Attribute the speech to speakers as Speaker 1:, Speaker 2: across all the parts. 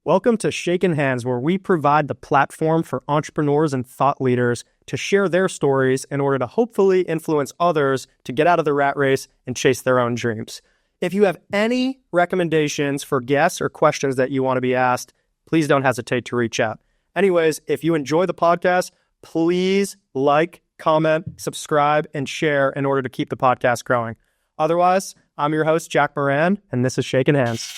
Speaker 1: Welcome to Shakin Hands, where we provide the platform for entrepreneurs and thought leaders to share their stories in order to hopefully influence others to get out of the rat race and chase their own dreams. If you have any recommendations for guests or questions that you want to be asked, please don't hesitate to reach out. Anyways, if you enjoy the podcast, please like, comment, subscribe, and share in order to keep the podcast growing. Otherwise, I'm your host, Jack Moran, and this is Shakin Hands.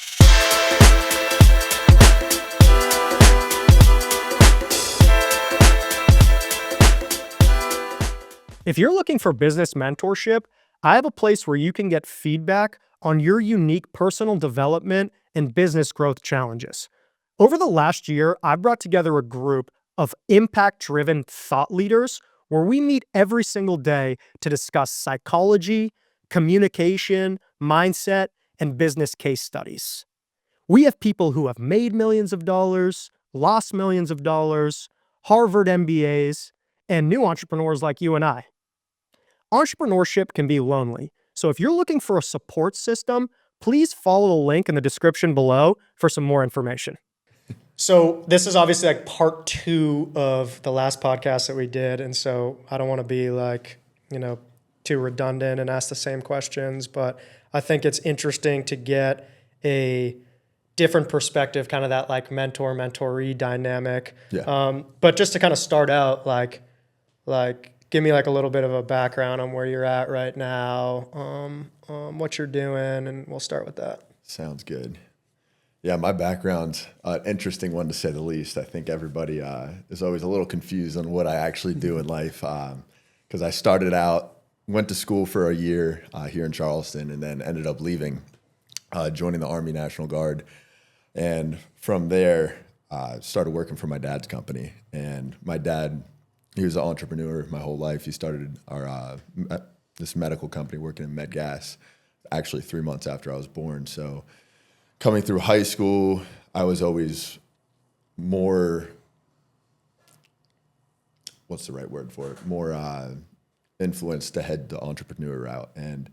Speaker 1: If you're looking for business mentorship, I have a place where you can get feedback on your unique personal development and business growth challenges. Over the last year, I've brought together a group of impact-driven thought leaders where we meet every single day to discuss psychology, communication, mindset, and business case studies. We have people who have made millions of dollars, lost millions of dollars, Harvard MBAs, and new entrepreneurs like you and I. Entrepreneurship can be lonely, so if you're looking for a support system, please follow the link in the description below for some more information. So this is obviously like part 2 of the last podcast that we did, and so I don't want to be too redundant and ask the same questions, but I think it's interesting to get a different perspective, kind of that like mentor-mentoree dynamic.
Speaker 2: Yeah.
Speaker 1: But just to kind of start out, like give me like a little bit of a background on where you're at right now, what you're doing, and we'll start with that.
Speaker 2: Sounds good. Yeah, my background's an interesting one to say the least. I think everybody is always a little confused on what I actually do in life, because I started out, went to school for a year here in Charleston, and then ended up leaving, joining the Army National Guard. And from there, started working for my dad's company. And my dad, he was an entrepreneur my whole life. He started this medical company working in med gas, actually 3 months after I was born. So coming through high school, I was always more, what's the right word for it? More influenced to head the entrepreneur route. And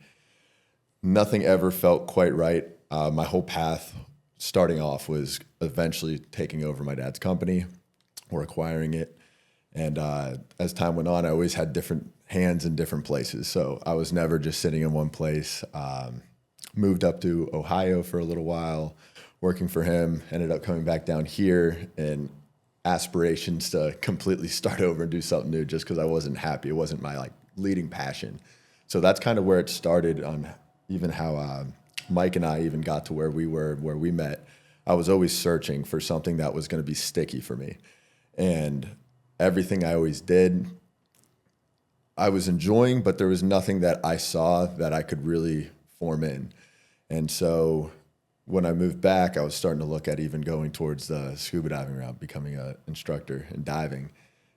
Speaker 2: nothing ever felt quite right. My whole path starting off was eventually taking over my dad's company or acquiring it. And as time went on, I always had different hands in different places. So I was never just sitting in one place. Moved up to Ohio for a little while, working for him, ended up coming back down here, and aspirations to completely start over and do something new just because I wasn't happy. It wasn't my leading passion. So that's kind of where it started on even how Mike and I even got to where we met. I was always searching for something that was going to be sticky for me. And everything I always did, I was enjoying, but there was nothing that I saw that I could really form in. And so when I moved back, I was starting to look at even going towards the scuba diving route, becoming an instructor in diving.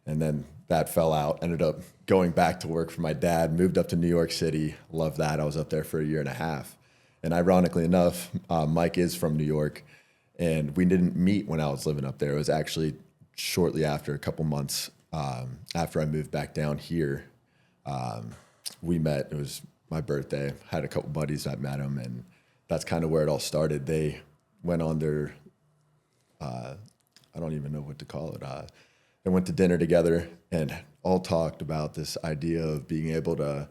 Speaker 2: And then that fell out, ended up going back to work for my dad, moved up to New York City, loved that. I was up there for a year and a half. And ironically enough, Mike is from New York, and we didn't meet when I was living up there. It was actually shortly after, a couple months after I moved back down here, we met. It was my birthday. Had a couple buddies that met him, and that's kind of where it all started. They went on their, I don't even know what to call it. They went to dinner together and all talked about this idea of being able to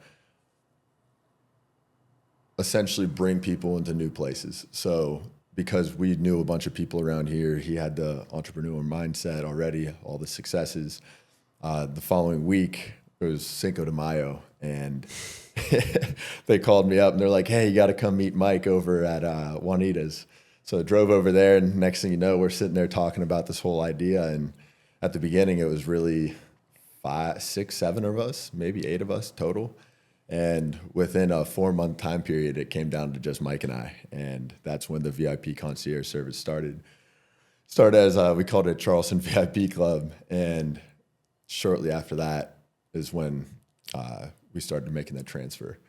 Speaker 2: essentially bring people into new places. So because we knew a bunch of people around here, he had the entrepreneurial mindset already, all the successes. The following week, it was Cinco de Mayo, and they called me up, and they're like, hey, you got to come meet Mike over at Juanita's. So I drove over there, and next thing you know, we're sitting there talking about this whole idea. And at the beginning, it was really 5, 6, 7 of us, maybe 8 of us total. And within a 4-month time period, it came down to just Mike and I. And that's when the VIP concierge service started. Started as, we called it Charleston VIP Club. And shortly after that is when we started making that transfer.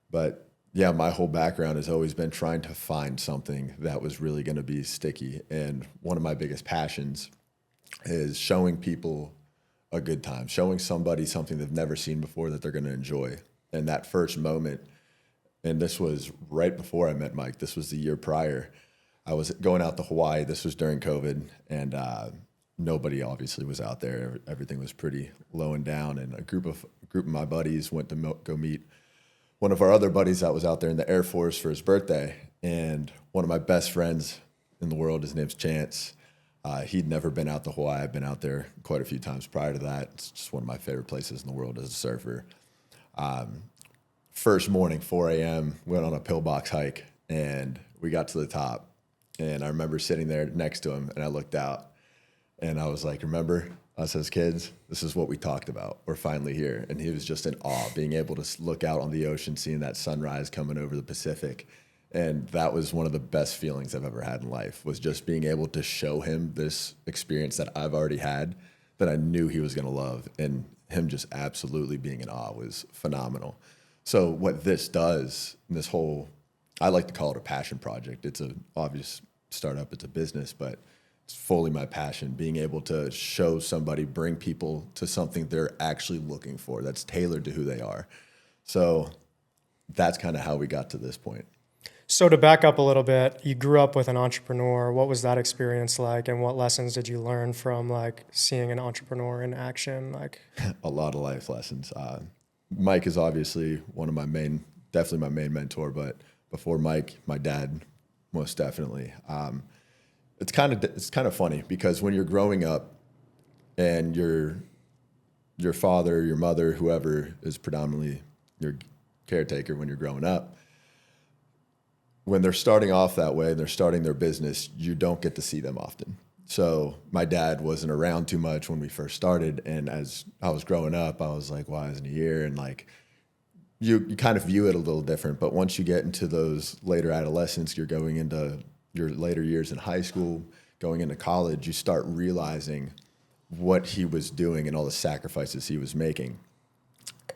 Speaker 2: But yeah, my whole background has always been trying to find something that was really going to be sticky. And one of my biggest passions is showing people a good time, showing somebody something they've never seen before that they're going to enjoy. And that first moment, and this was right before I met Mike, this was the year prior, I was going out to Hawaii. This was during COVID, and nobody obviously was out there. Everything was pretty low and down. And a group of my buddies went to go meet one of our other buddies that was out there in the Air Force for his birthday. And one of my best friends in the world, his name's Chance. He'd never been out to Hawaii. I've been out there quite a few times prior to that. It's just one of my favorite places in the world as a surfer. First morning, 4 a.m., went on a pillbox hike, and we got to the top. And I remember sitting there next to him, and I looked out, and I was like, remember us as kids? This is what we talked about. We're finally here. And he was just in awe, being able to look out on the ocean, seeing that sunrise coming over the Pacific. And that was one of the best feelings I've ever had in life, was just being able to show him this experience that I've already had that I knew he was going to love. And him just absolutely being in awe was phenomenal. So what this does, this whole, I like to call it a passion project. It's an obvious startup, it's a business, but it's fully my passion, being able to show somebody, bring people to something they're actually looking for that's tailored to who they are. So that's kind of how we got to this point.
Speaker 1: So to back up a little bit, you grew up with an entrepreneur. What was that experience like, and what lessons did you learn from like seeing an entrepreneur in action? Like
Speaker 2: a lot of life lessons. Mike is obviously definitely my main mentor, but before Mike, my dad, most definitely. It's kind of funny because when you're growing up and your father, your mother, whoever is predominantly your caretaker when you're growing up, when they're starting off that way, they're starting their business, you don't get to see them often. So my dad wasn't around too much when we first started. And as I was growing up, I was like, why isn't he here? And like, you kind of view it a little different. But once you get into those later adolescence, you're going into your later years in high school, going into college, you start realizing what he was doing and all the sacrifices he was making.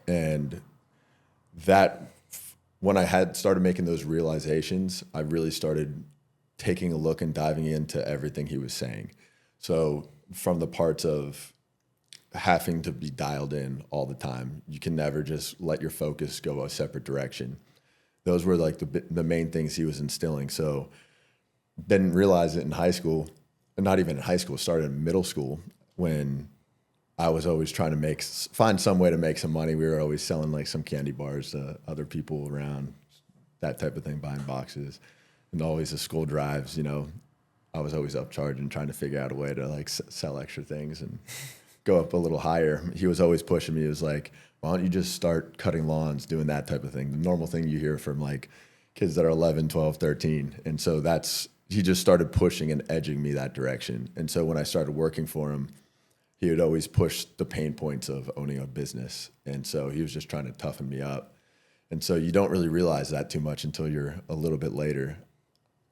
Speaker 2: And that, when I had started making those realizations, I really started taking a look and diving into everything he was saying. So from the parts of having to be dialed in all the time, you can never just let your focus go a separate direction. Those were like the main things he was instilling. So didn't realize it in high school, and not even in high school, started in middle school when I was always trying to find some way to make some money. We were always selling like some candy bars to other people around, that type of thing, buying boxes. And always the school drives, I was always upcharging, trying to figure out a way to like sell extra things and go up a little higher. He was always pushing me. He was like, why don't you just start cutting lawns, doing that type of thing? The normal thing you hear from like kids that are 11, 12, 13. And so he just started pushing and edging me that direction. And so when I started working for him, he would always push the pain points of owning a business. And so he was just trying to toughen me up. And so you don't really realize that too much until you're a little bit later.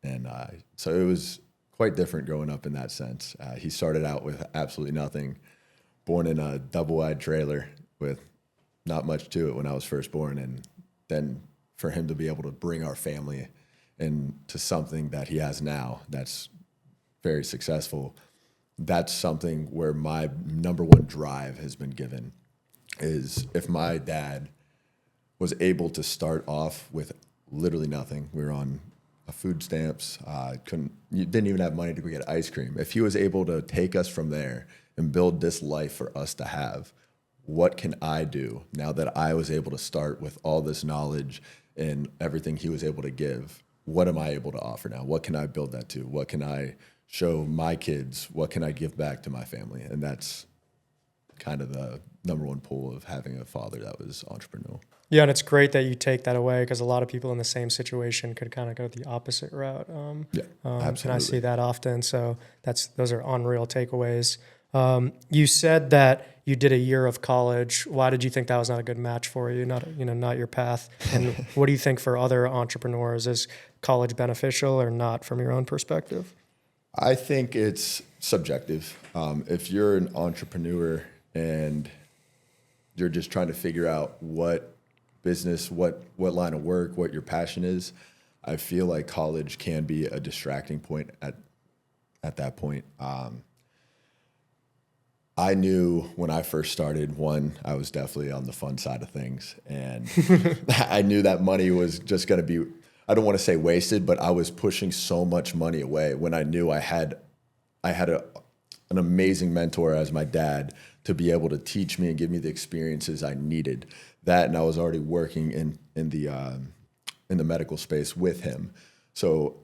Speaker 2: And so it was quite different growing up in that sense. He started out with absolutely nothing, born in a double-wide trailer with not much to it when I was first born. And then for him to be able to bring our family into something that he has now that's very successful, that's something where my number one drive has been given, is if my dad was able to start off with literally nothing. We were on food stamps, didn't even have money to go get ice cream. If he was able to take us from there and build this life for us to have, what can I do now that I was able to start with all this knowledge and everything he was able to give? What am I able to offer now? What can I build that to? What can I show my kids? What can I give back to my family? And that's kind of the number one pull of having a father that was entrepreneurial.
Speaker 1: Yeah, and it's great that you take that away, because a lot of people in the same situation could kind of go the opposite route.
Speaker 2: Absolutely.
Speaker 1: And I see that often. So those are unreal takeaways. You said that you did a year of college. Why did you think that was not a good match for you? Not your path. And what do you think for other entrepreneurs? Is college beneficial or not from your own perspective?
Speaker 2: I think it's subjective. If you're an entrepreneur and you're just trying to figure out what business, what line of work, what your passion is, I feel like college can be a distracting point at that point. I knew when I first started, I was definitely on the fun side of things. And I knew that money was just going to be I don't want to say wasted, but I was pushing so much money away when I knew I had an amazing mentor as my dad to be able to teach me and give me the experiences I needed. That, and I was already working in the medical space with him, so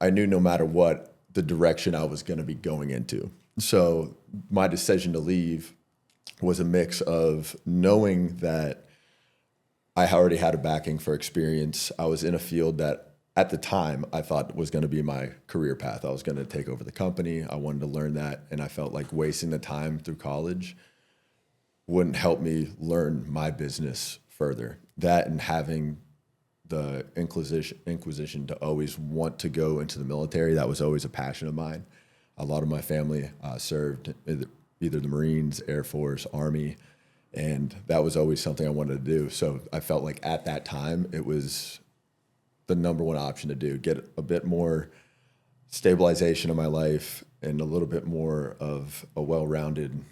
Speaker 2: I knew no matter what the direction I was going to be going into. So my decision to leave was a mix of knowing that I already had a backing for experience. I was in a field that at the time I thought was going to be my career path. I was going to take over the company. I wanted to learn that. And I felt like wasting the time through college wouldn't help me learn my business further. That and having the inquisition to always want to go into the military, that was always a passion of mine. A lot of my family served either the Marines, Air Force, Army, and that was always something I wanted to do. So I felt like at that time, it was the number one option to do, get a bit more stabilization of my life and a little bit more of a well-rounded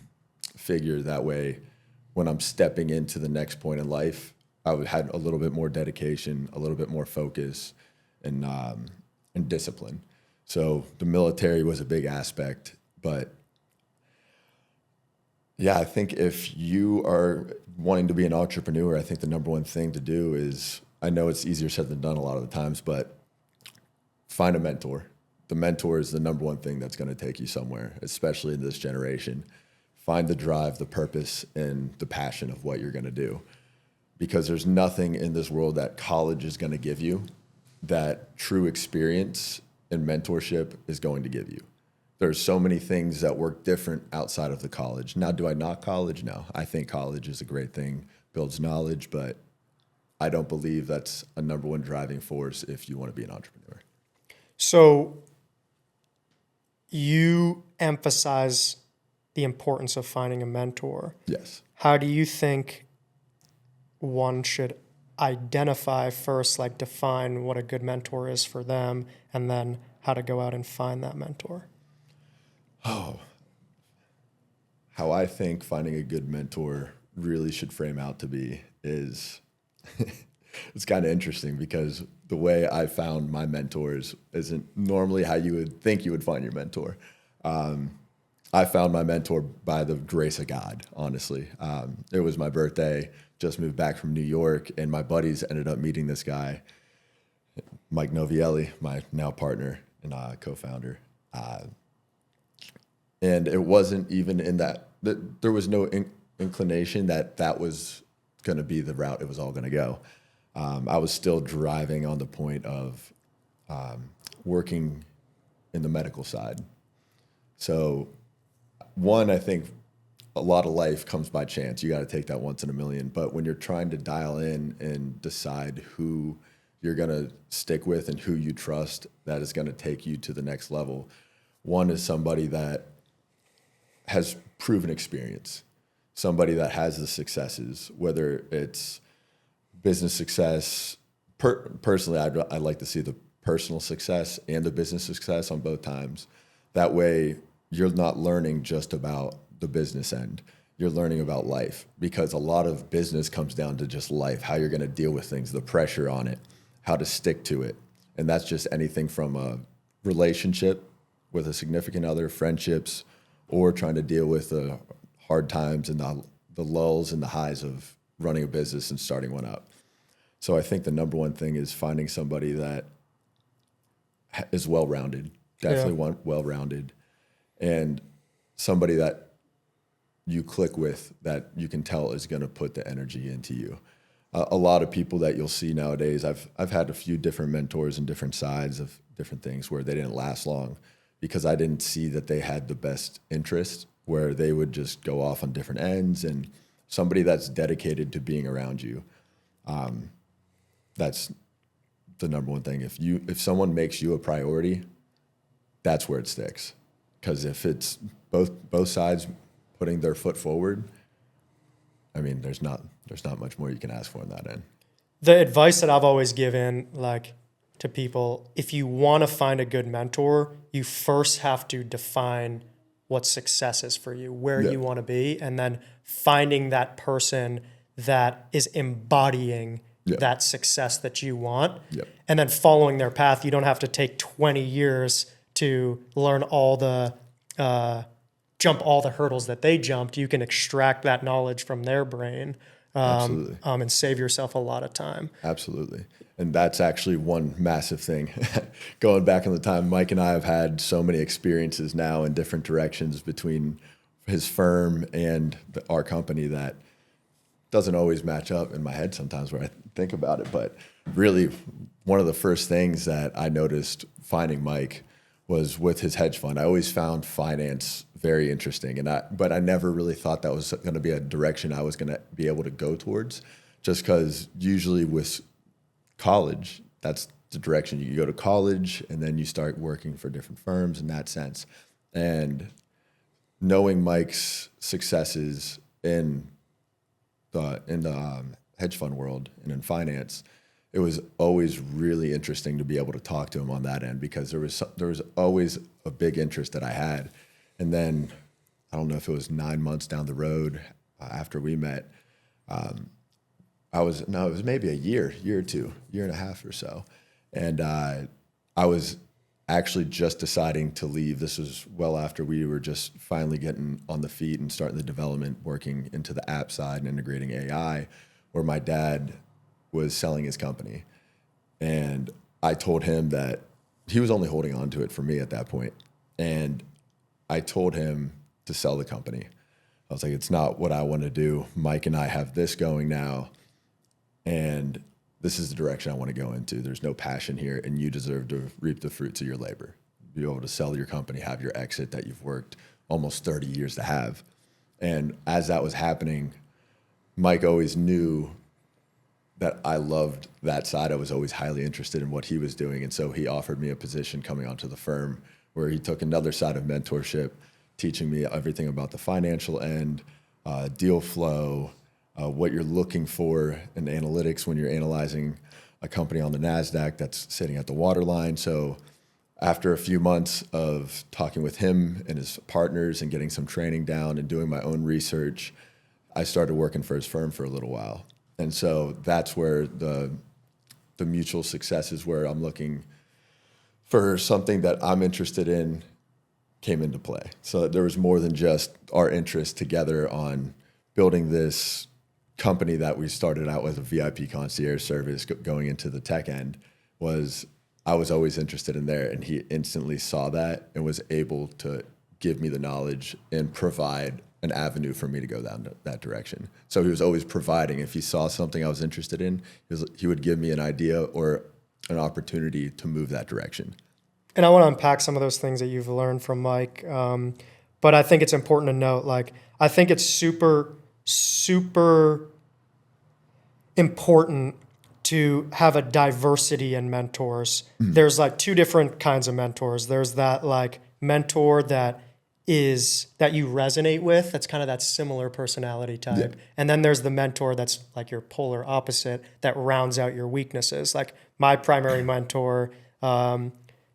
Speaker 2: figure. That way, when I'm stepping into the next point in life, I would have a little bit more dedication, a little bit more focus, and discipline. So the military was a big aspect, but yeah, I think if you are wanting to be an entrepreneur, I think the number one thing to do is, I know it's easier said than done a lot of the times, but find a mentor. The mentor is the number one thing that's going to take you somewhere, especially in this generation. Find the drive, the purpose, and the passion of what you're going to do. Because there's nothing in this world that college is going to give you that true experience and mentorship is going to give you. There's so many things that work different outside of the college. Now, do I knock college? No. I think college is a great thing, builds knowledge, but I don't believe that's a number one driving force if you want to be an entrepreneur.
Speaker 1: So you emphasize the importance of finding a mentor.
Speaker 2: Yes.
Speaker 1: How do you think one should identify first, like define what a good mentor is for them, and then how to go out and find that mentor?
Speaker 2: Oh, how I think finding a good mentor really should frame out to be is it's kind of interesting because the way I found my mentors isn't normally how you would think you would find your mentor. I found my mentor by the grace of God, honestly. It was my birthday, just moved back from New York, and my buddies ended up meeting this guy, Mike Novelli, my now partner and co-founder. And it wasn't even in that there was no inclination that was going to be the route it was all going to go. I was still driving on the point of working in the medical side. So one, I think a lot of life comes by chance. You got to take that once in a million. But when you're trying to dial in and decide who you're going to stick with and who you trust that is going to take you to the next level, one is somebody that has proven experience, somebody that has the successes, whether it's business success. Personally, I'd like to see the personal success and the business success on both times. That way, you're not learning just about the business end. You're learning about life, because a lot of business comes down to just life, how you're going to deal with things, the pressure on it, how to stick to it. And that's just anything from a relationship with a significant other, friendships, or trying to deal with the hard times and the lulls and the highs of running a business and starting one up. So I think the number one thing is finding somebody that is well-rounded, definitely well-rounded, and somebody that you click with, that you can tell is going to put the energy into you. A lot of people that you'll see nowadays, I've had a few different mentors and different sides of different things where they didn't last long because I didn't see that they had the best interest, where they would just go off on different ends. And somebody that's dedicated to being around you, that's the number one thing. If someone makes you a priority, that's where it sticks. Because if it's both sides putting their foot forward, I mean, there's not much more you can ask for in that end.
Speaker 1: The advice that I've always given, like, to people, if you want to find a good mentor, you first have to define what success is for you, where you want to be, and then finding that person that is embodying
Speaker 2: Yeah.
Speaker 1: that success that you want.
Speaker 2: Yep.
Speaker 1: And then following their path, you don't have to take 20 years to learn all the, jump all the hurdles that they jumped. You can extract that knowledge from their brain,
Speaker 2: Absolutely.
Speaker 1: and save yourself a lot of time.
Speaker 2: Absolutely. And that's actually one massive thing. Going back in the time, Mike and I have had so many experiences now in different directions between his firm and our company that doesn't always match up in my head sometimes when I think about it. But really, one of the first things that I noticed finding Mike was with his hedge fund. I always found finance very interesting, but I never really thought that was going to be a direction I was going to be able to go towards, just because usually with college, that's the direction you go to college, and then you start working for different firms in that sense. And knowing Mike's successes in the hedge fund world and in finance, it was always really interesting to be able to talk to him on that end, because there was always a big interest that I had. And then I don't know if it was 9 months down the road after we met, it was maybe a year or two, year and a half or so. And I was actually just deciding to leave. This was well after we were just finally getting on the feet and starting the development, working into the app side and integrating AI, where my dad was selling his company. And I told him that he was only holding on to it for me at that point. And I told him to sell the company. I was like, it's not what I want to do. Mike and I have this going now, and this is the direction I want to go into. There's no passion here, and you deserve to reap the fruits of your labor. Be able to sell your company, have your exit that you've worked almost 30 years to have. And as that was happening, Mike always knew that I loved that side. I was always highly interested in what he was doing. And so he offered me a position coming onto the firm where he took another side of mentorship, teaching me everything about the financial end, deal flow, what you're looking for in analytics when you're analyzing a company on the NASDAQ that's sitting at the waterline. So after a few months of talking with him and his partners and getting some training down and doing my own research, I started working for his firm for a little while. And so that's where the mutual success is, where I'm looking for something that I'm interested in, came into play. So there was more than just our interest together on building this company that we started out with, a VIP concierge service going into the tech end. I was always interested in there, and he instantly saw that and was able to give me the knowledge and provide an avenue for me to go down that direction. So he was always providing. If he saw something I was interested in, he would give me an idea or an opportunity to move that direction.
Speaker 1: And I want to unpack some of those things that you've learned from Mike. But I think it's important to note, I think it's super, super important to have a diversity in mentors. Mm-hmm. There's two different kinds of mentors. There's that mentor that you resonate with. That's kind of that similar personality type. Yeah. And then there's the mentor that's your polar opposite that rounds out your weaknesses. My primary mentor,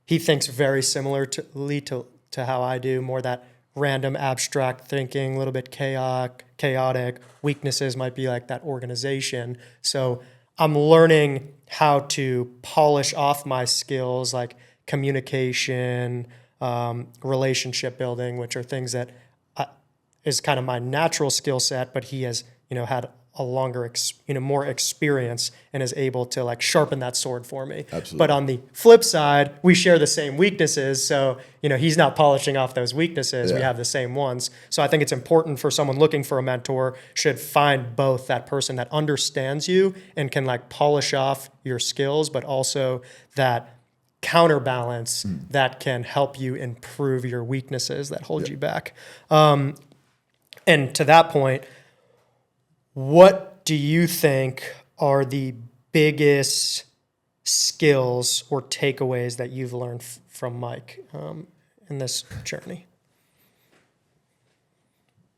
Speaker 1: he thinks very similarly to how I do, more that random abstract thinking, a little bit chaotic. Weaknesses might be that organization. So I'm learning how to polish off my skills like communication, relationship building, which are things that is kind of my natural skill set, but he has, had a longer, more experience and is able to sharpen that sword for me.
Speaker 2: Absolutely.
Speaker 1: But on the flip side, we share the same weaknesses. So, he's not polishing off those weaknesses. Yeah. We have the same ones. So I think it's important for someone looking for a mentor should find both that person that understands you and can polish off your skills, but also that counterbalance that can help you improve your weaknesses that hold you back. And to that point, what do you think are the biggest skills or takeaways that you've learned from Mike in this journey?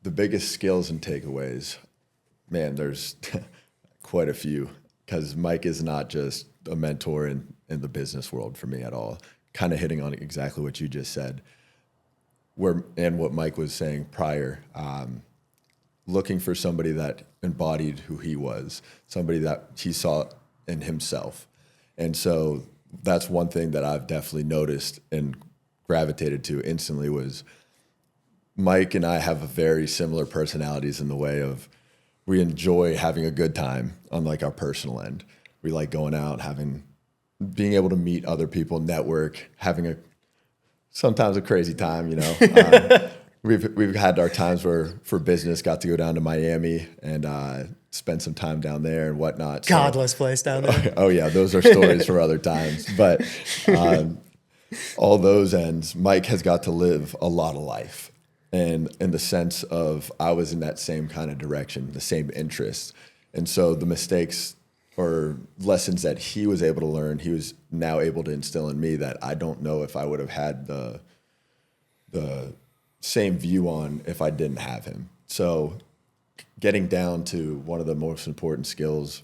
Speaker 2: The biggest skills and takeaways, man, there's quite a few, because Mike is not just a mentor in the business world for me at all. Kind of hitting on exactly what you just said, and what Mike was saying prior. Looking for somebody that embodied who he was, somebody that he saw in himself. And so that's one thing that I've definitely noticed and gravitated to instantly was Mike and I have a very similar personalities in the way of we enjoy having a good time on like our personal end. We like going out, being able to meet other people, network, having sometimes a crazy time, you know. We've had our times where for business got to go down to Miami and spend some time down there and whatnot.
Speaker 1: Godless place down there.
Speaker 2: Oh yeah, those are stories for other times. But all those ends, Mike has got to live a lot of life. And in the sense of I was in that same kind of direction, the same interests. And so the mistakes or lessons that he was able to learn, he was now able to instill in me that I don't know if I would have had the same view on if I didn't have him. So getting down to one of the most important skills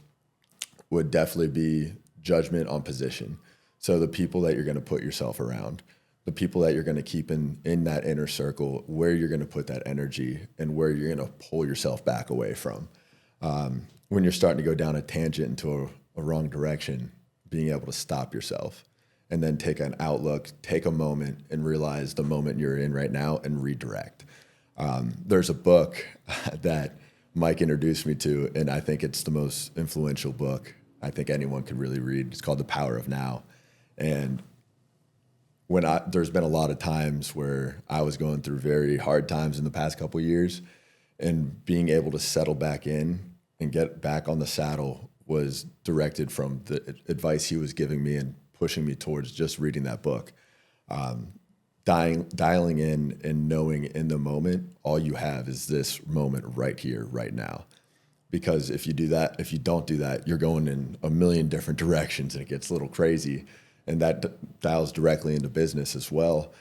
Speaker 2: would definitely be judgment on position. So the people that you're going to put yourself around, the people that you're going to keep in that inner circle, where you're going to put that energy and where you're going to pull yourself back away from. When you're starting to go down a tangent into a wrong direction, being able to stop yourself and then take an outlook, take a moment and realize the moment you're in right now and redirect. There's a book that Mike introduced me to, and I think it's the most influential book I think anyone could really read. It's called The Power of Now. And there's been a lot of times where I was going through very hard times in the past couple of years, and being able to settle back in and get back on the saddle was directed from the advice he was giving me and pushing me towards just reading that book. Dialing in and knowing in the moment, all you have is this moment right here, right now. Because if you don't do that, you're going in a million different directions and it gets a little crazy. And that dials directly into business as well.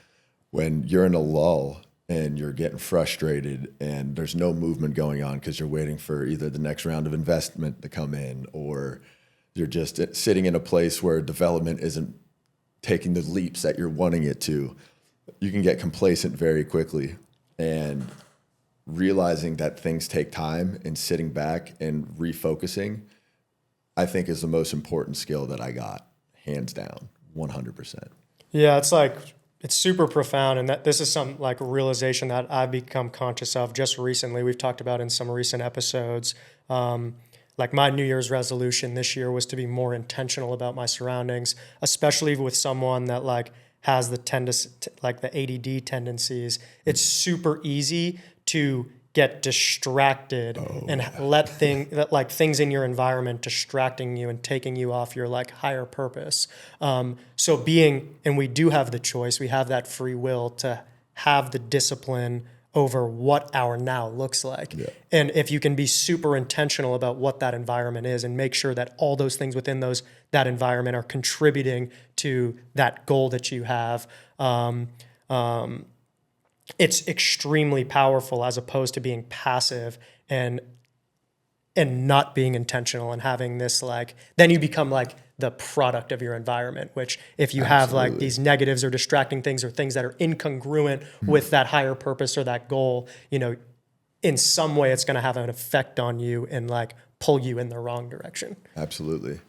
Speaker 2: When you're in a lull and you're getting frustrated and there's no movement going on because you're waiting for either the next round of investment to come in, or you're just sitting in a place where development isn't taking the leaps that you're wanting it to, you can get complacent very quickly. And realizing that things take time and sitting back and refocusing, I think is the most important skill that I got, hands down, 100%.
Speaker 1: Yeah, it's super profound, and that this is some like realization that I've become conscious of just recently. We've talked about in some recent episodes. Like my New Year's resolution this year was to be more intentional about my surroundings, especially with someone that like has the ADD tendencies. It's super easy to get distracted let things in your environment distracting you and taking you off your like higher purpose. And we do have the choice, we have that free will to have the discipline over what our now looks like. Yeah. And if you can be super intentional about what that environment is and make sure that all those things within that environment are contributing to that goal that you have, it's extremely powerful as opposed to being passive and not being intentional and having this like, then you become like the product of your environment, which if you have like these negatives or distracting things or things that are incongruent with that higher purpose or that goal, you know, in some way it's going to have an effect on you and like pull you in the wrong direction.
Speaker 2: Absolutely.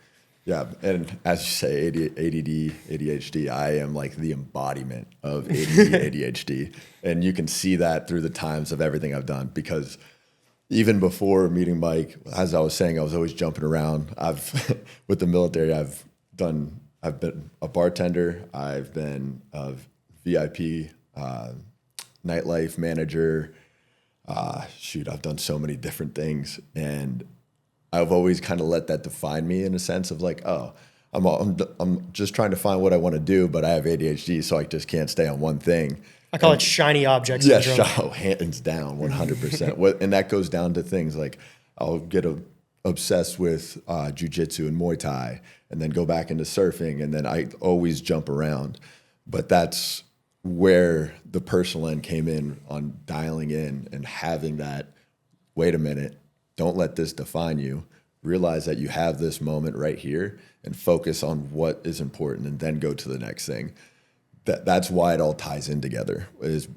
Speaker 2: Yeah, and as you say, ADD, ADHD, I am like the embodiment of ADD, ADHD. And you can see that through the times of everything I've done, because even before meeting Mike, as I was saying, I was always jumping around. With the military, I've been a bartender, I've been a VIP, nightlife manager. I've done so many different things, and I've always kind of let that define me in a sense of like, oh, I'm just trying to find what I want to do, but I have ADHD, so I just can't stay on one thing.
Speaker 1: I call it shiny object syndrome.
Speaker 2: Yeah, hands down, 100%. And that goes down to things like I'll get obsessed with jujitsu and Muay Thai, and then go back into surfing, and then I always jump around. But that's where the personal end came in, on dialing in and having that, wait a minute, don't let this define you. Realize that you have this moment right here and focus on what is important and then go to the next thing. That's why it all ties in together, is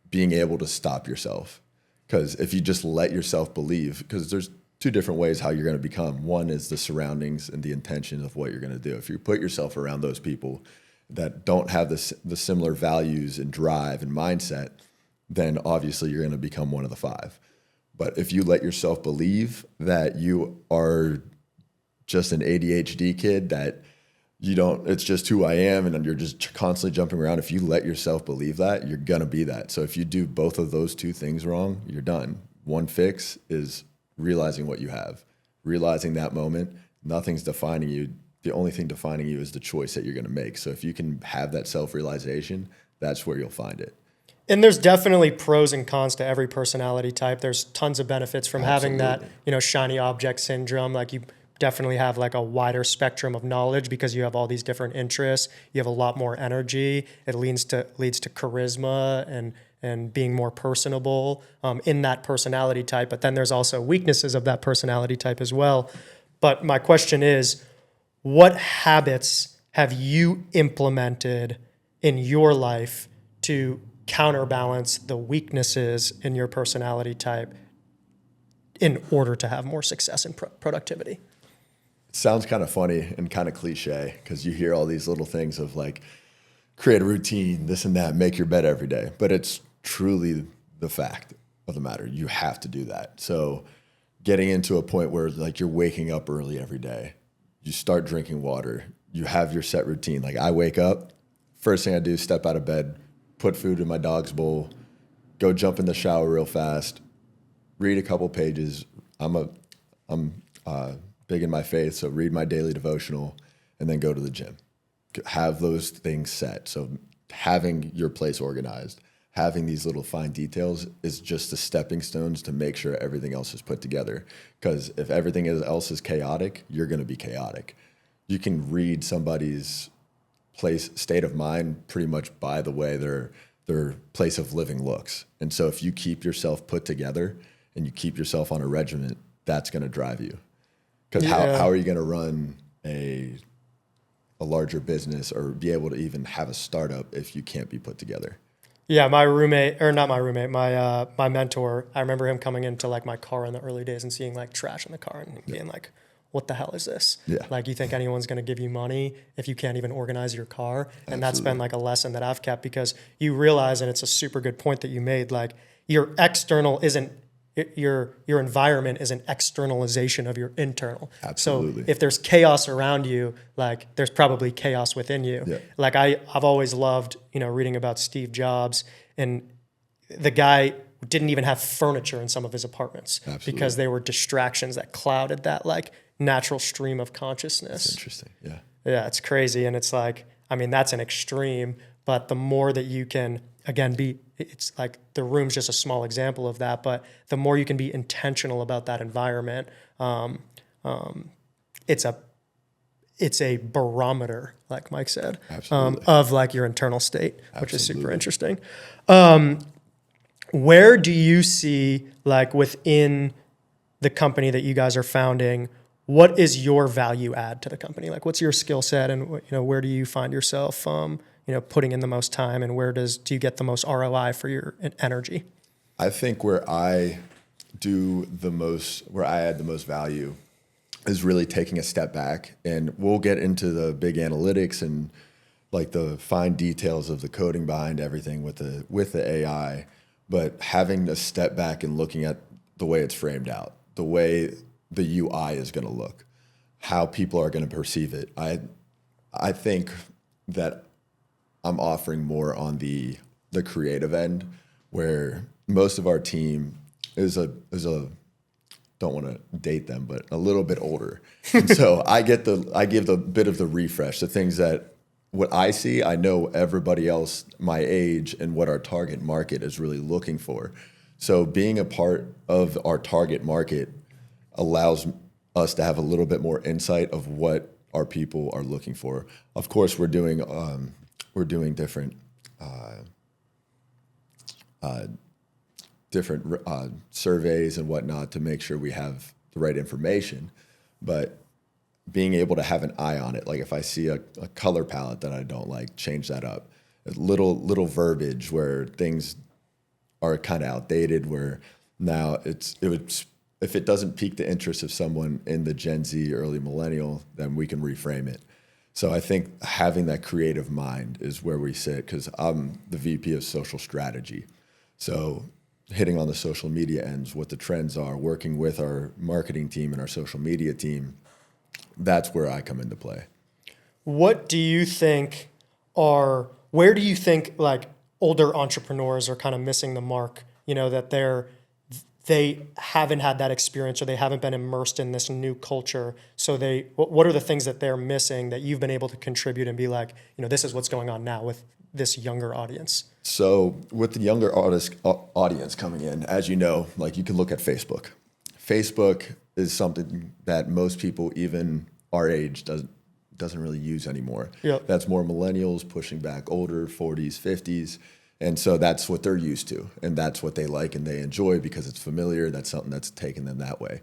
Speaker 2: being able to stop yourself. Because if you just let yourself believe, because two different ways how you're going to become. One is the surroundings and the intention of what you're going to do. If you put yourself around those people that don't have the similar values and drive and mindset, then obviously you're going to become one of the five. But if you let yourself believe that you are just an ADHD kid, that you don't, it's just who I am, and you're just constantly jumping around. If you let yourself believe that, you're going to be that. So if you do both of those two things wrong, you're done. One fix is realizing what you have, realizing that moment, nothing's defining you. The only thing defining you is the choice that you're going to make. So if you can have that self-realization, that's where you'll find it.
Speaker 1: And there's definitely pros and cons to every personality type. There's tons of benefits from having that, shiny object syndrome. Like you definitely have like a wider spectrum of knowledge because you have all these different interests. You have a lot more energy. It leads to charisma and being more personable in that personality type. But then there's also weaknesses of that personality type as well. But my question is, what habits have you implemented in your life to counterbalance the weaknesses in your personality type in order to have more success and productivity?
Speaker 2: It sounds kind of funny and kind of cliche because you hear all these little things of like create a routine, this and that, make your bed every day. But it's truly the fact of the matter. You have to do that. So getting into a point where like you're waking up early every day, you start drinking water, you have your set routine. Like I wake up, first thing I do is step out of bed, put food in my dog's bowl, go jump in the shower real fast, read a couple pages. I'm big in my faith, so read my daily devotional, and then go to the gym. Have those things set. So having your place organized, having these little fine details is just the stepping stones to make sure everything else is put together. Because if everything else is chaotic, you're going to be chaotic. You can read somebody's state of mind pretty much by the way their place of living looks. And so if you keep yourself put together and you keep yourself on a regimen, that's going to drive you. Because how are you going to run a larger business or be able to even have a startup if you can't be put together?
Speaker 1: Yeah, my roommate, or not my roommate, my mentor, I remember him coming into like my car in the early days and seeing like trash in the car and being like, what the hell is this?
Speaker 2: Yeah.
Speaker 1: Like, you think anyone's going to give you money if you can't even organize your car? And that's been like a lesson that I've kept, because you realize, and it's a super good point that you made, like your external isn't, your environment is an externalization of your internal.
Speaker 2: Absolutely.
Speaker 1: So if there's chaos around you, like there's probably chaos within you.
Speaker 2: Yeah.
Speaker 1: Like I've always loved, reading about Steve Jobs, and the guy didn't even have furniture in some of his apartments.
Speaker 2: Absolutely.
Speaker 1: Because they were distractions that clouded that like natural stream of consciousness.
Speaker 2: That's interesting. Yeah.
Speaker 1: Yeah, it's crazy. And it's like, I mean, that's an extreme, but the more that you can, again, it's like the room's just a small example of that, but the more you can be intentional about that environment, it's a barometer, like Mike said, of like your internal state, which is super interesting. Where do you see, like within the company that you guys are founding, what is your value add to the company? Like, what's your skill set, and where do you find yourself, putting in the most time, and where do you get the most ROI for your energy?
Speaker 2: I think where I add the most value is really taking a step back, and we'll get into the big analytics and like the fine details of the coding behind everything with the AI, but having to step back and looking at the way it's framed out, the way the UI is going to look, how people are going to perceive it. I think that I'm offering more on the creative end, where most of our team is a don't want to date them, but a little bit older. And so I give the bit of the refresh, the things that what I see, I know everybody else my age and what our target market is really looking for. So being a part of our target market allows us to have a little bit more insight of what our people are looking for. Of course, we're doing different surveys and whatnot to make sure we have the right information, but being able to have an eye on it. Like if I see a color palette that I don't like, change that up. A little verbiage where things are kind of outdated, where now it would if it doesn't pique the interest of someone in the Gen Z, early millennial, then we can reframe it. So I think having that creative mind is where we sit, because I'm the VP of social strategy. So hitting on the social media ends, what the trends are, working with our marketing team and our social media team, that's where I come into play.
Speaker 1: What do you think where do you think like older entrepreneurs are kind of missing the mark? You know, that they haven't had that experience or they haven't been immersed in this new culture. So what are the things that they're missing that you've been able to contribute and be like, you know, this is what's going on now with this younger audience?
Speaker 2: So with the younger audience coming in, as you know, like you can look at Facebook. Facebook is something that most people, even our age, doesn't really use anymore.
Speaker 1: Yep.
Speaker 2: That's more millennials pushing back older, 40s, 50s. And so that's what they're used to. And that's what they like and they enjoy because it's familiar. That's something that's taken them that way.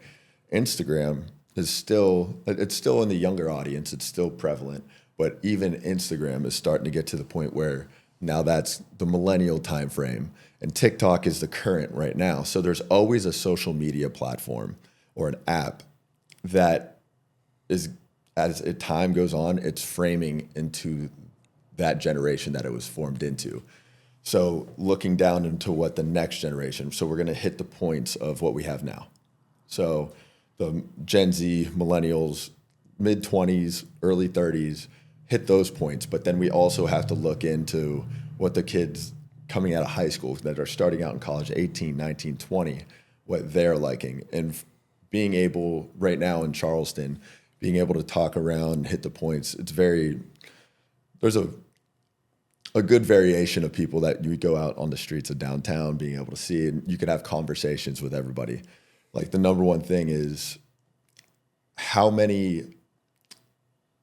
Speaker 2: Instagram is still in the younger audience. It's still prevalent. But even Instagram is starting to get to the point where now that's the millennial time frame. And TikTok is the current right now. So there's always a social media platform or an app that is, as time goes on, it's framing into that generation that it was formed into. So looking down into what the next generation, so we're going to hit the points of what we have now. So the Gen Z, millennials, mid-20s, early 30s, hit those points. But then we also have to look into what the kids coming out of high school that are starting out in college, 18, 19, 20, what they're liking. And being able, right now in Charleston, being able to talk around, hit the points, there's a good variation of people that you go out on the streets of downtown, being able to see, and you could have conversations with everybody. Like the number one thing is how many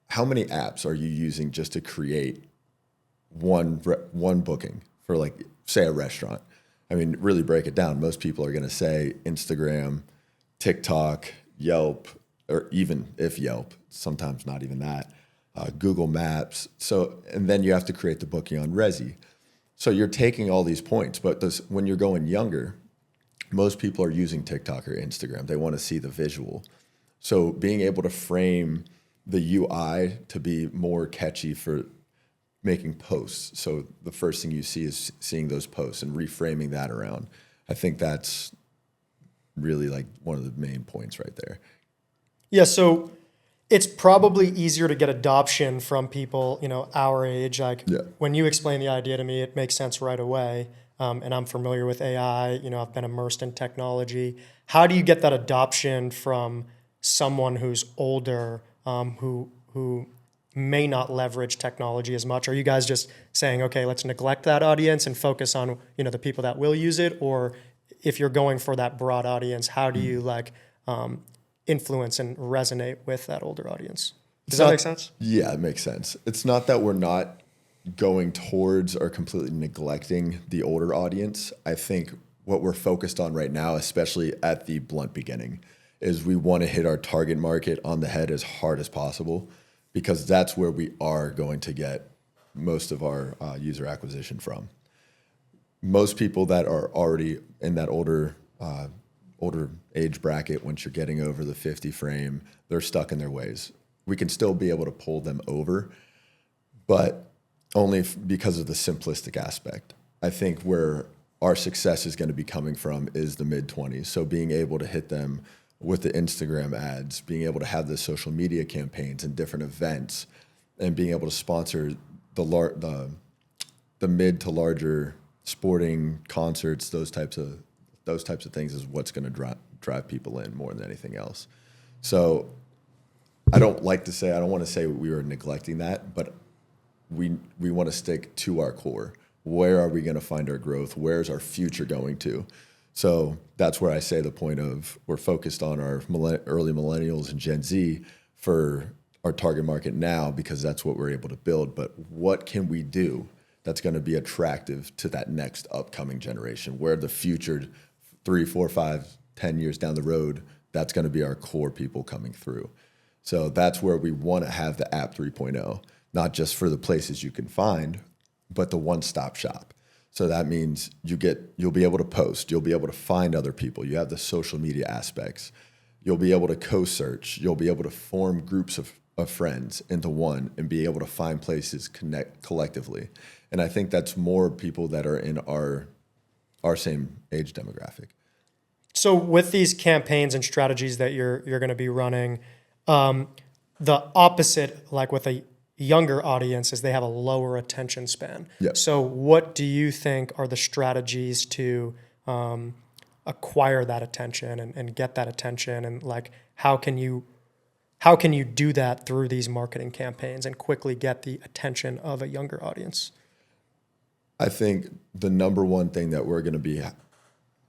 Speaker 2: apps are you using just to create one booking for, like, say, a restaurant? I mean, really break it down. Most people are going to say Instagram, TikTok, Yelp, or even if Yelp, sometimes not even that. Google Maps. So, and then you have to create the booking on Resi. So you're taking all these points, but when you're going younger, most people are using TikTok or Instagram. They want to see the visual. So being able to frame the UI to be more catchy for making posts. So the first thing you see is seeing those posts and reframing that around. I think that's really like one of the main points right there.
Speaker 1: Yeah, so it's probably easier to get adoption from people, you know, our age. Like when you explain the idea to me, it makes sense right away. And I'm familiar with AI, you know, I've been immersed in technology. How do you get that adoption from someone who's older, who may not leverage technology as much? Are you guys just saying, okay, let's neglect that audience and focus on, you know, the people that will use it? Or if you're going for that broad audience, how do you influence and resonate with that older audience? Does that make sense?
Speaker 2: Yeah, it makes sense. It's not that we're not going towards or completely neglecting the older audience. I think what we're focused on right now, especially at the blunt beginning, is we want to hit our target market on the head as hard as possible, because that's where we are going to get most of our user acquisition from. Most people that are already in that older age bracket, once you're getting over the 50 frame, they're stuck in their ways. We can still be able to pull them over, but only because of the simplistic aspect. I think where our success is going to be coming from is the mid-20s. So being able to hit them with the Instagram ads, being able to have the social media campaigns and different events, and being able to sponsor the mid to larger sporting concerts, those types of things is what's going to drive people in more than anything else. So I don't want to say we were neglecting that, but we want to stick to our core. Where are we going to find our growth? Where's our future going to? So that's where I say the point of we're focused on our early millennials and Gen Z for our target market now, because that's what we're able to build. But what can we do that's going to be attractive to that next upcoming generation, where the future 3, 4, 5, 10 years down the road, that's going to be our core people coming through. So that's where we want to have the app 3.0, not just for the places you can find, but the one-stop shop. So that means you'll be able to post, you'll be able to find other people. You have the social media aspects. You'll be able to co-search. You'll be able to form groups of friends into one and be able to find places connect collectively. And I think that's more people that are in our same age demographic.
Speaker 1: So with these campaigns and strategies that you're going to be running, the opposite, like with a younger audience, is they have a lower attention span.
Speaker 2: Yep.
Speaker 1: So what do you think are the strategies to acquire that attention and get that attention, and like how can you do that through these marketing campaigns and quickly get the attention of a younger audience?
Speaker 2: I think the number one thing that we're going to be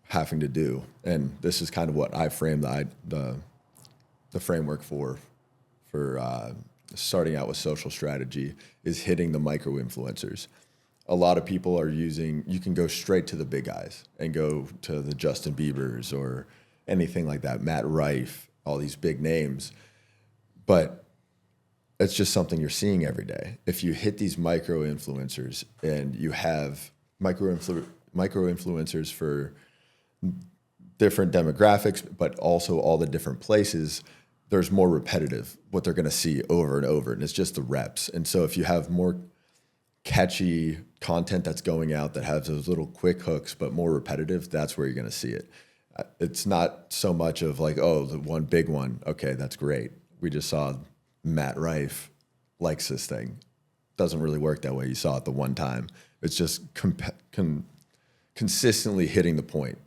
Speaker 2: having to do, and this is kind of what I framed the framework for starting out with social strategy, is hitting the micro influencers. A lot of people are you can go straight to the big guys and go to the Justin Biebers or anything like that, Matt Rife, all these big names. But it's just something you're seeing every day. If you hit these micro influencers and you have micro influencers for different demographics, but also all the different places, there's more repetitive, what they're going to see over and over. And it's just the reps. And so if you have more catchy content that's going out that has those little quick hooks, but more repetitive, that's where you're going to see it. It's not so much of like, oh, the one big one. Okay, that's great. We just saw Matt Rife likes this thing. Doesn't really work that way. You saw it the one time. It's just consistently hitting the point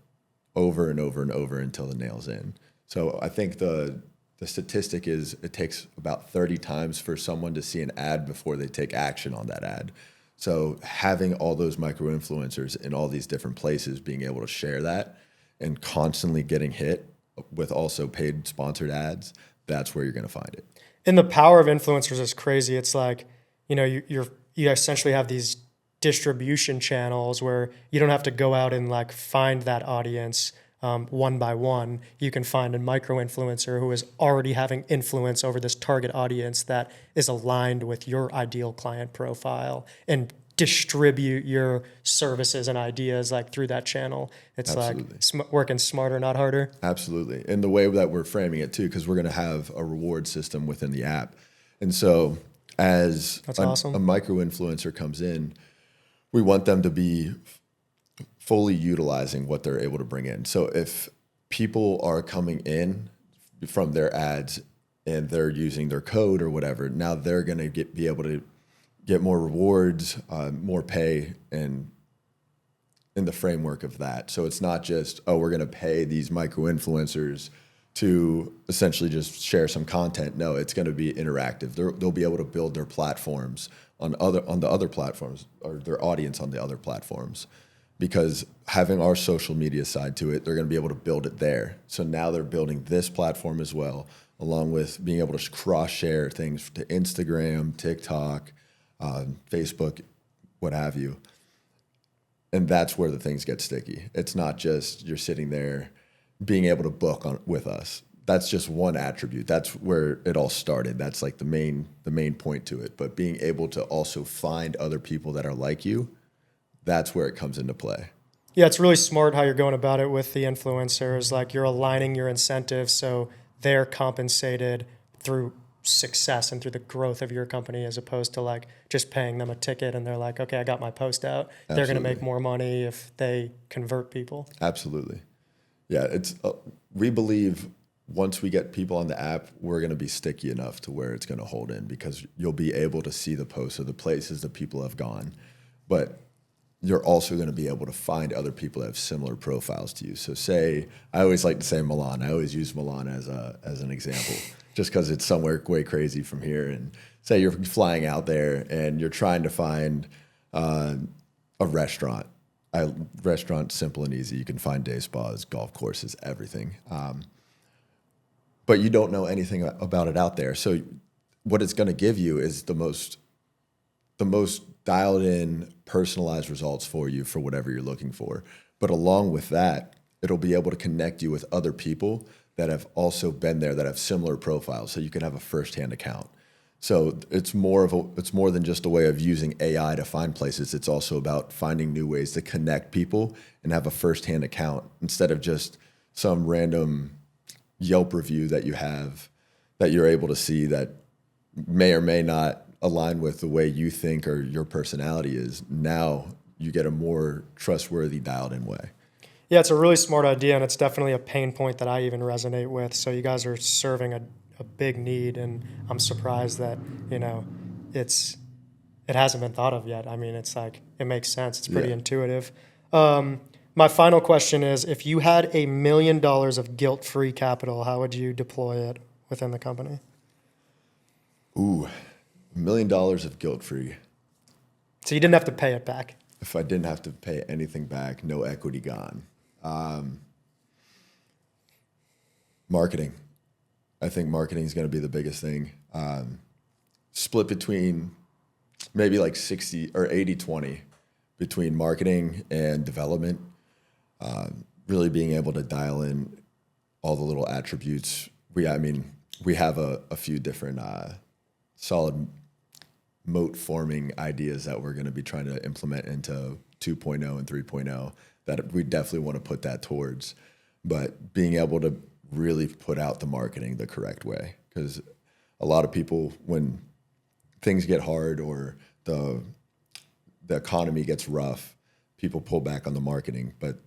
Speaker 2: over and over and over until the nail's in. So I think the statistic is it takes about 30 times for someone to see an ad before they take action on that ad. So having all those micro influencers in all these different places, being able to share that and constantly getting hit with also paid sponsored ads, that's where you're going to find it.
Speaker 1: And the power of influencers is crazy. It's like, you essentially have these distribution channels where you don't have to go out and like find that audience one by one. You can find a micro influencer who is already having influence over this target audience that is aligned with your ideal client profile and distribute your services and ideas like through that channel. It's
Speaker 2: Absolutely.
Speaker 1: like working smarter, not harder.
Speaker 2: Absolutely. And the way that we're framing it too, because we're going to have a reward system within the app. And so as
Speaker 1: awesome.
Speaker 2: A micro influencer comes in, we want them to be fully utilizing what they're able to bring in. So if people are coming in from their ads and they're using their code or whatever, now they're going to be able to get more rewards, more pay, and in the framework of that. So it's not just, oh, we're going to pay these micro influencers to essentially just share some content. No, it's going to be interactive. They'll be able to build their platforms on the other platforms, or their audience on the other platforms, because having our social media side to it, they're going to be able to build it there. So now they're building this platform as well, along with being able to cross share things to Instagram, TikTok, Facebook, what have you. And that's where the things get sticky. It's not just you're sitting there being able to book with us. That's just one attribute. That's where it all started. That's like the main point to it. But being able to also find other people that are like you, that's where it comes into play.
Speaker 1: Yeah, it's really smart how you're going about it with the influencers. Like you're aligning your incentives so they're compensated through success and through the growth of your company, as opposed to like just paying them a ticket and they're like, okay, I got my post out. Absolutely. They're going to make more money if they convert people.
Speaker 2: Absolutely. Yeah, it's we believe once we get people on the app, we're going to be sticky enough to where it's going to hold in, because you'll be able to see the posts of the places that people have gone. But you're also going to be able to find other people that have similar profiles to you. So say, I always like to say Milan. I always use Milan as an example, just because it's somewhere way crazy from here. And say you're flying out there and you're trying to find a restaurant. Restaurant, simple and easy. You can find day spas, golf courses, everything. But you don't know anything about it out there. So what it's going to give you is the most dialed in, personalized results for you for whatever you're looking for. But along with that, it'll be able to connect you with other people that have also been there, that have similar profiles, so you can have a firsthand account. So it's more than just a way of using AI to find places. It's also about finding new ways to connect people and have a firsthand account instead of just some random Yelp review that you have that you're able to see that may or may not align with the way you think or your personality is. Now you get a more trustworthy, dialed in way.
Speaker 1: Yeah, it's a really smart idea, and it's definitely a pain point that I even resonate with. So you guys are serving a big need, and I'm surprised that, it's it hasn't been thought of yet. I mean, it's like, it makes sense. It's pretty intuitive. My final question is, if you had $1 million of guilt-free capital, how would you deploy it within the company?
Speaker 2: Ooh, $1 million of guilt-free.
Speaker 1: So you didn't have to pay it back.
Speaker 2: If I didn't have to pay anything back, no equity gone. Marketing. I think marketing is going to be the biggest thing. Split between maybe like 60 or 80-20 between marketing and development. Really being able to dial in all the little attributes. We have a few different solid moat forming ideas that we're going to be trying to implement into 2.0 and 3.0 that we definitely want to put that towards. But being able to really put out the marketing the correct way, because a lot of people, when things get hard or the economy gets rough, people pull back on the marketing. But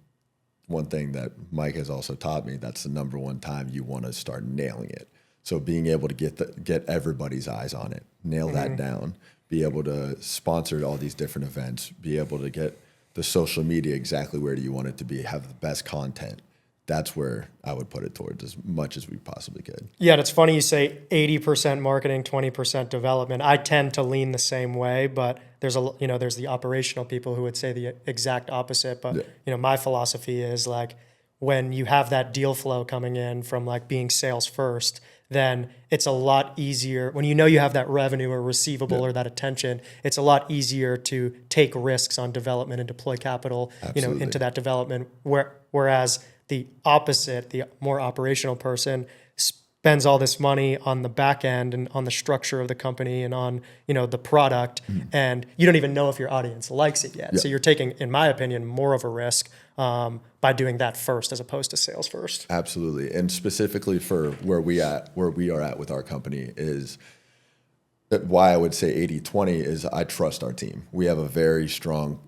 Speaker 2: one thing that Mike has also taught me, that's the number one time you want to start nailing it. So being able to get everybody's eyes on it, nail that down, be able to sponsor all these different events, be able to get the social media exactly where do you want it to be, have the best content. That's where I would put it towards as much as we possibly could.
Speaker 1: Yeah, and it's funny you say 80% marketing, 20% development. I tend to lean the same way, but there's the operational people who would say the exact opposite. But my philosophy is like, when you have that deal flow coming in from like being sales first, then it's a lot easier when you have that revenue or receivable or that attention. It's a lot easier to take risks on development and deploy capital, into that development. Whereas the opposite, the more operational person, spends all this money on the back end and on the structure of the company and on the product, and you don't even know if your audience likes it yet. So you're taking, in my opinion, more of a risk by doing that first as opposed to sales first.
Speaker 2: Absolutely, and specifically for where we are at with our company is that why I would say 80-20 is I trust our team. We have a very strong,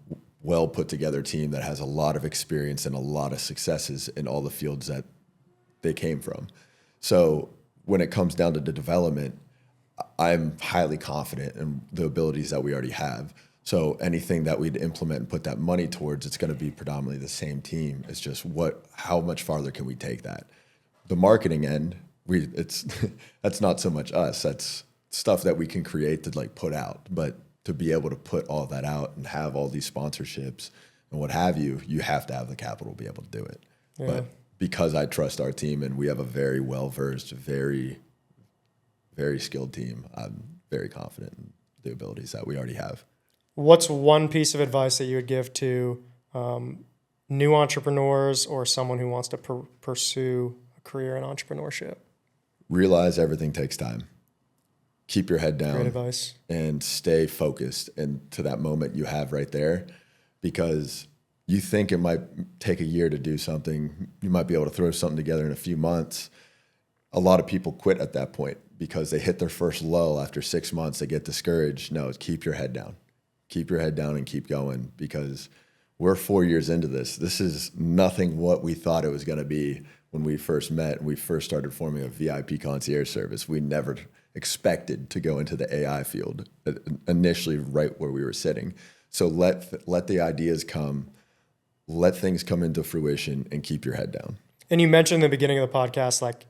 Speaker 2: well put together team that has a lot of experience and a lot of successes in all the fields that they came from. So when it comes down to the development, I'm highly confident in the abilities that we already have. So anything that we'd implement and put that money towards, it's going to be predominantly the same team. It's just how much farther can we take that? The marketing end, that's not so much us. That's stuff that we can create to like put out. But to be able to put all that out and have all these sponsorships and what have you, you have to have the capital to be able to do it. Yeah. But because I trust our team and we have a very well-versed, very, very skilled team, I'm very confident in the abilities that we already have.
Speaker 1: What's one piece of advice that you would give to new entrepreneurs or someone who wants to pursue a career in entrepreneurship?
Speaker 2: Realize everything takes time. Keep your head down.
Speaker 1: Great advice.
Speaker 2: And stay focused and to that moment you have right there, because you think it might take a year to do something. You might be able to throw something together in a few months. A lot of people quit at that point because they hit their first lull after 6 months. They get discouraged. No, keep your head down. Keep your head down and keep going, because we're 4 years into this. This is nothing what we thought it was going to be when we first met and we first started forming a VIP concierge service. We never expected to go into the AI field initially, right where we were sitting. So let the ideas come, let things come into fruition, and keep your head down.
Speaker 1: And you mentioned in the beginning of the podcast, like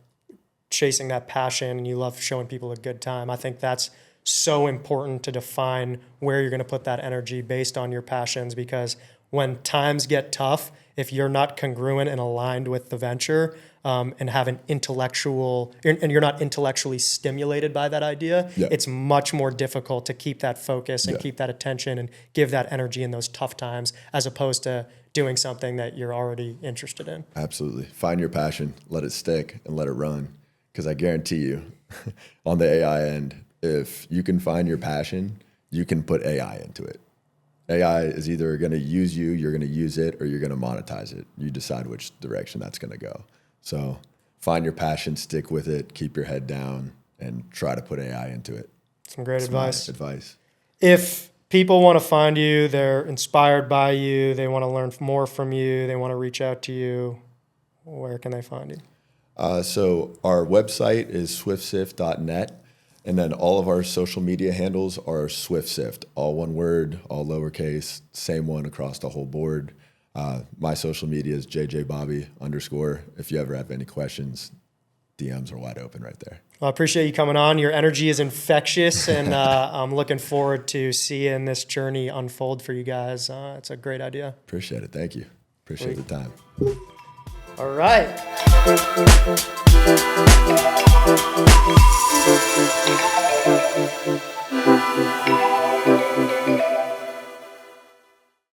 Speaker 1: chasing that passion, and you love showing people a good time. I think that's so important to define where you're going to put that energy based on your passions, because when times get tough, if you're not congruent and aligned with the venture, and have an intellectual, and you're not intellectually stimulated by that idea, it's much more difficult to keep that focus and keep that attention and give that energy in those tough times, as opposed to doing something that you're already interested in.
Speaker 2: Absolutely. Find your passion, let it stick, and let it run. Because I guarantee you, on the AI end, if you can find your passion, you can put AI into it. AI is either going to use you, you're going to use it, or you're going to monetize it. You decide which direction that's going to go. So find your passion, stick with it, keep your head down, and try to put AI into it.
Speaker 1: Some great advice.
Speaker 2: Advice.
Speaker 1: If people want to find you, they're inspired by you, they want to learn more from you, they want to reach out to you, where can they find you?
Speaker 2: So our website is swiftsift.net. And then all of our social media handles are SwiftSift, all one word, all lowercase, same one across the whole board. My social media is JJBobby_. If you ever have any questions, DMs are wide open right there.
Speaker 1: Well, I appreciate you coming on. Your energy is infectious, and I'm looking forward to seeing this journey unfold for you guys. It's a great idea.
Speaker 2: Appreciate it. Thank you. Appreciate the time.
Speaker 1: All right.